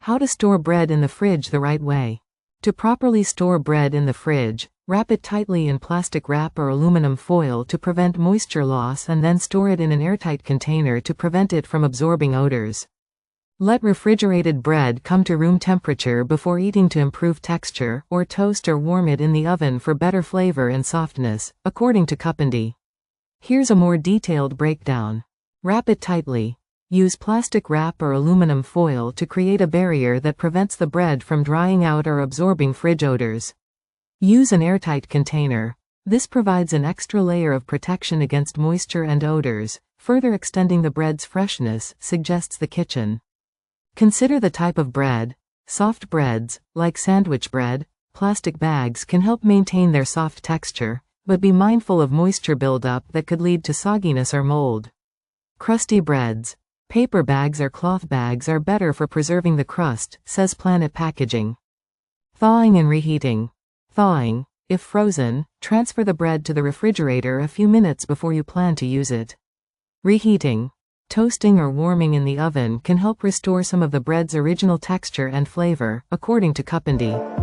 How to store bread in the fridge the right way. To properly store bread in the fridge, wrap it tightly in plastic wrap or aluminum foil to prevent moisture loss and then store it in an airtight container to prevent it from absorbing odors. Let refrigerated bread come to room temperature before eating to improve texture, or toast or warm it in the oven for better flavor and softness, according to Cuppindy. Here's a more detailed breakdown. Wrap it tightly. Use plastic wrap or aluminum foil to create a barrier that prevents the bread from drying out or absorbing fridge odors. Use an airtight container. This provides an extra layer of protection against moisture and odors, further extending the bread's freshness, suggests the kitchen. Consider the type of bread. Soft breads, like sandwich bread, plastic bags can help maintain their soft texture, but be mindful of moisture buildup that could lead to sogginess or mold. Crusty breads. Paper bags or cloth bags are better for preserving the crust, says Planet Packaging. Thawing and reheating. Thawing. If frozen, transfer the bread to the refrigerator a few minutes before you plan to use it. Reheating. Toasting or warming in the oven can help restore some of the bread's original texture and flavor, according to Cuppindy.